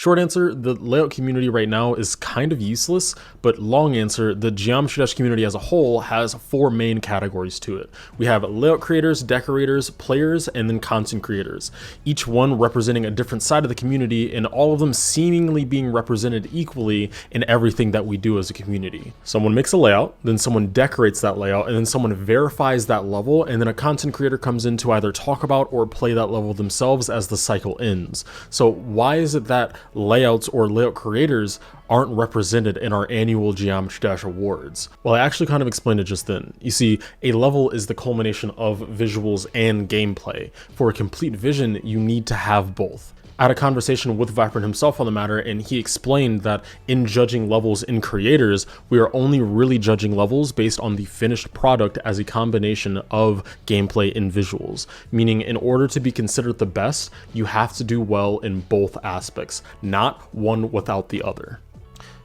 Short answer, the layout community right now is kind of useless, but long answer, the Geometry Dash community as a whole has 4 main categories to it. We have layout creators, decorators, players, and then content creators. Each one representing a different side of the community, and all of them seemingly being represented equally in everything that we do as a community. Someone makes a layout, then someone decorates that layout, and then someone verifies that level, and then a content creator comes in to either talk about or play that level themselves as the cycle ends. So why is it that layouts or layout creators aren't represented in our annual Geometry Dash awards? Well, I actually kind of explained it just then. You see, a level is the culmination of visuals and gameplay. For a complete vision, you need to have both. I had a conversation with Vibrant himself on the matter, and he explained that in judging levels in creators, we are only really judging levels based on the finished product as a combination of gameplay and visuals. Meaning, in order to be considered the best, you have to do well in both aspects, not one without the other.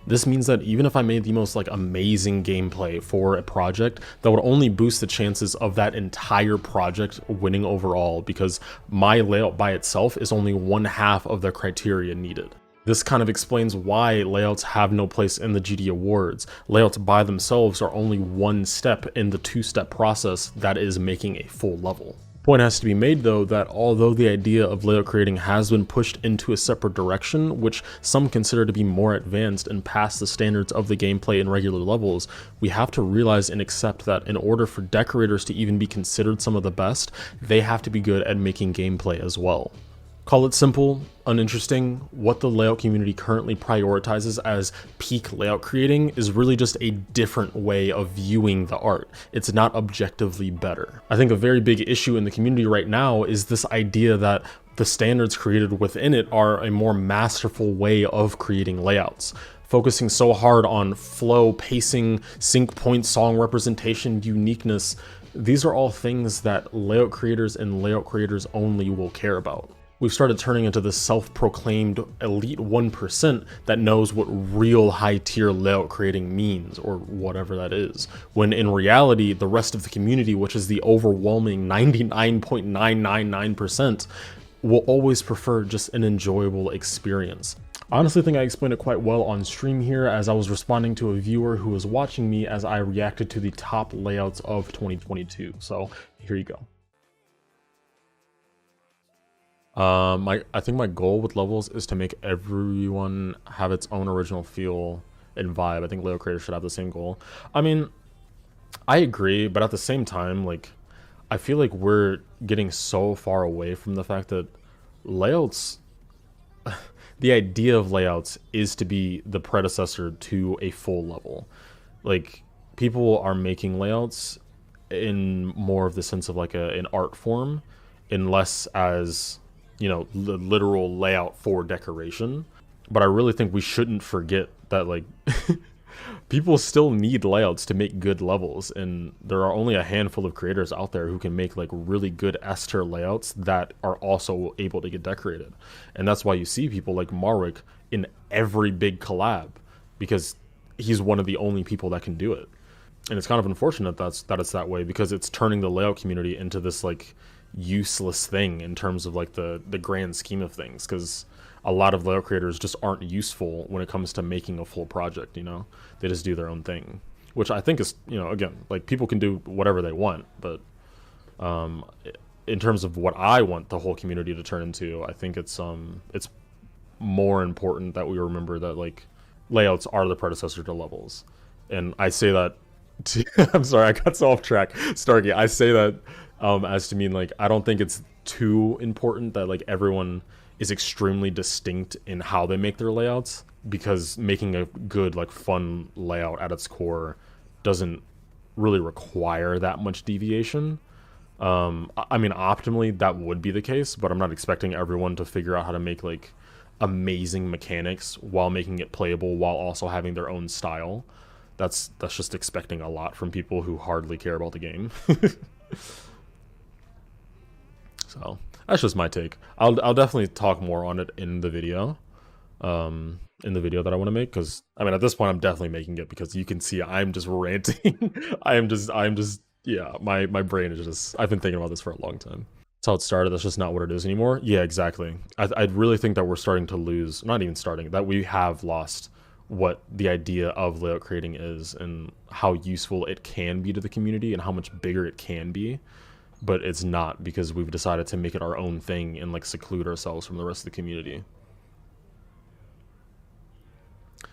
This means that even if I made the most amazing gameplay for a project, that would only boost the chances of that entire project winning overall, because my layout by itself is only 1/2 of the criteria needed. This kind of explains why layouts have no place in the GD Awards. Layouts by themselves are only one step in the 2-step process that is making a full level. Point has to be made though that although the idea of layout creating has been pushed into a separate direction, which some consider to be more advanced and past the standards of the gameplay in regular levels, we have to realize and accept that in order for decorators to even be considered some of the best, they have to be good at making gameplay as well. Call it simple, uninteresting, what the layout community currently prioritizes as peak layout creating is really just a different way of viewing the art. It's not objectively better. I think a very big issue in the community right now is this idea that the standards created within it are a more masterful way of creating layouts. Focusing so hard on flow, pacing, sync point, song representation, uniqueness, these are all things that layout creators and layout creators only will care about. We've started turning into this self-proclaimed elite 1% that knows what real high-tier layout creating means, or whatever that is, when in reality, the rest of the community, which is the overwhelming 99.999%, will always prefer just an enjoyable experience. I honestly think I explained it quite well on stream here, as I was responding to a viewer who was watching me as I reacted to the top layouts of 2022. So here you go. I think my goal with levels is to make everyone have its own original feel and vibe. I think layout creators should have the same goal. I mean, I agree, but at the same time, I feel like we're getting so far away from the fact that layouts, the idea of layouts is to be the predecessor to a full level. People are making layouts in more of the sense of an art form, and less as the literal layout for decoration. But I really think we shouldn't forget that people still need layouts to make good levels, and there are only a handful of creators out there who can make really good S-tier layouts that are also able to get decorated. And that's why you see people like Marwick in every big collab, because he's one of the only people that can do it. And it's kind of unfortunate that it's that way, because it's turning the layout community into this useless thing in terms of the grand scheme of things, because a lot of layout creators just aren't useful when it comes to making a full project. They just do their own thing, which I think is, again, people can do whatever they want, but in terms of what I want the whole community to turn into, I think it's more important that we remember that layouts are the predecessor to levels. And I say that I'm sorry, I got so off track. Starkey, I say that as to mean I don't think it's too important that everyone is extremely distinct in how they make their layouts, because making a good fun layout at its core doesn't really require that much deviation. I mean, optimally that would be the case, but I'm not expecting everyone to figure out how to make amazing mechanics while making it playable while also having their own style. That's just expecting a lot from people who hardly care about the game. So that's just my take. I'll definitely talk more on it in the video, that I want to make, because I mean at this point I'm definitely making it, because you can see I'm just ranting. I'm just yeah, my brain is just, I've been thinking about this for a long time. That's how it started. That's just not what it is anymore. Yeah, exactly. I really think that we're starting to lose, not even starting, that we have lost what the idea of layout creating is and how useful it can be to the community and how much bigger it can be. But it's not, because we've decided to make it our own thing and like seclude ourselves from the rest of the community.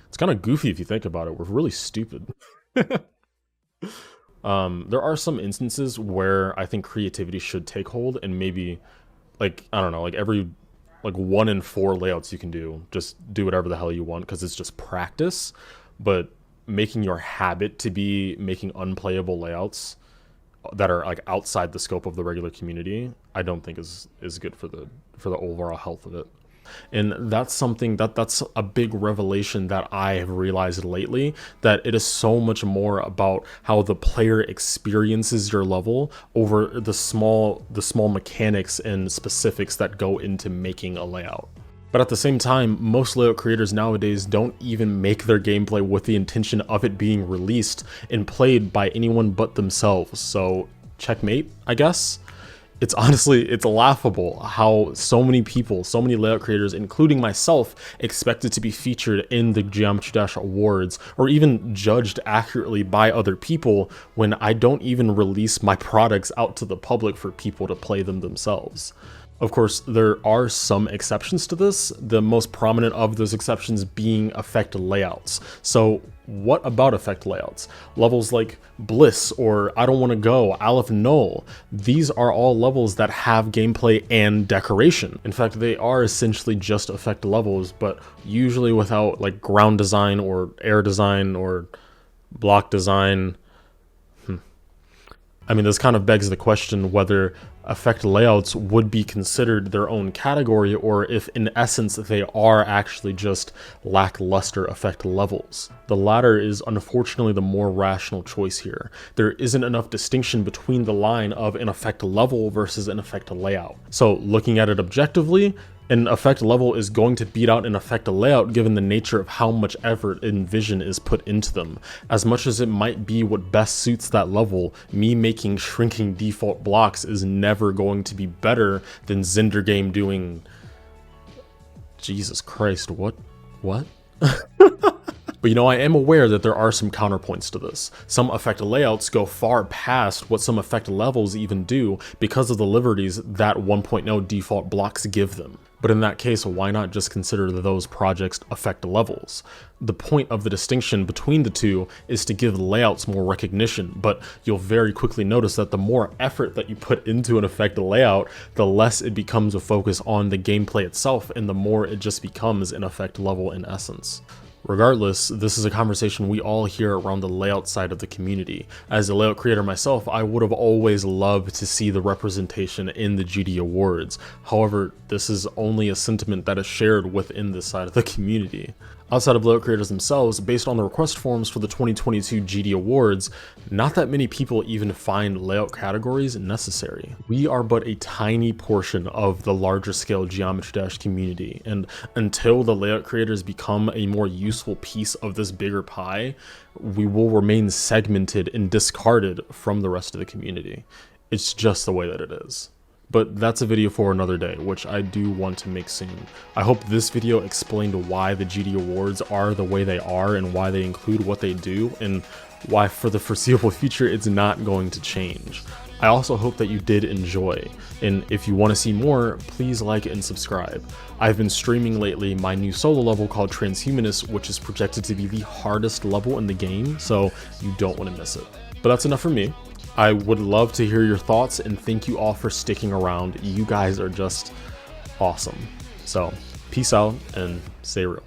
It's kind of goofy if you think about it. We're really stupid. There are some instances where I think creativity should take hold, and maybe, like, I don't know, like every, like 1 in 4 layouts you can do, just do whatever the hell you want because it's just practice. But making your habit to be making unplayable layouts that are like outside the scope of the regular community, I don't think is good for the overall health of it. And that's something that's a big revelation that I have realized lately, that it is so much more about how the player experiences your level over the small mechanics and specifics that go into making a layout. But at the same time, most layout creators nowadays don't even make their gameplay with the intention of it being released and played by anyone but themselves. So checkmate, I guess. It's honestly, it's laughable how so many people, so many layout creators, including myself, expect it to be featured in the Geometry Dash Awards or even judged accurately by other people when I don't even release my products out to the public for people to play them themselves. Of course, there are some exceptions to this, the most prominent of those exceptions being effect layouts. So what about effect layouts? Levels like Bliss or I Don't Want to Go, Aleph Null, these are all levels that have gameplay and decoration. In fact, they are essentially just effect levels, but usually without like ground design or air design or block design. I mean, this kind of begs the question whether effect layouts would be considered their own category, or if in essence they are actually just lackluster effect levels. The latter is unfortunately the more rational choice here. There isn't enough distinction between the line of an effect level versus an effect layout. So looking at it objectively, an effect level is going to beat out an effect layout given the nature of how much effort and vision is put into them. As much as it might be what best suits that level, me making shrinking default blocks is never going to be better than Zindergame doing... Jesus Christ, what? But you know, I am aware that there are some counterpoints to this. Some effect layouts go far past what some effect levels even do because of the liberties that 1.0 default blocks give them. But in that case, why not just consider those projects effect levels? The point of the distinction between the two is to give layouts more recognition, but you'll very quickly notice that the more effort that you put into an effect layout, the less it becomes a focus on the gameplay itself, and the more it just becomes an effect level in essence. Regardless, this is a conversation we all hear around the layout side of the community. As a layout creator myself, I would have always loved to see the representation in the GD Awards. However, this is only a sentiment that is shared within this side of the community. Outside of layout creators themselves, based on the request forms for the 2022 GD Awards, not that many people even find layout categories necessary. We are but a tiny portion of the larger scale Geometry Dash community, and until the layout creators become a more useful piece of this bigger pie, we will remain segmented and discarded from the rest of the community. It's just the way that it is. But that's a video for another day, which I do want to make soon. I hope this video explained why the GD Awards are the way they are and why they include what they do, and why for the foreseeable future it's not going to change. I also hope that you did enjoy, and if you want to see more, please like and subscribe. I've been streaming lately my new solo level called Transhumanist, which is projected to be the hardest level in the game, so you don't want to miss it. But that's enough from me. I would love to hear your thoughts, and thank you all for sticking around. You guys are just awesome. So, peace out and stay real.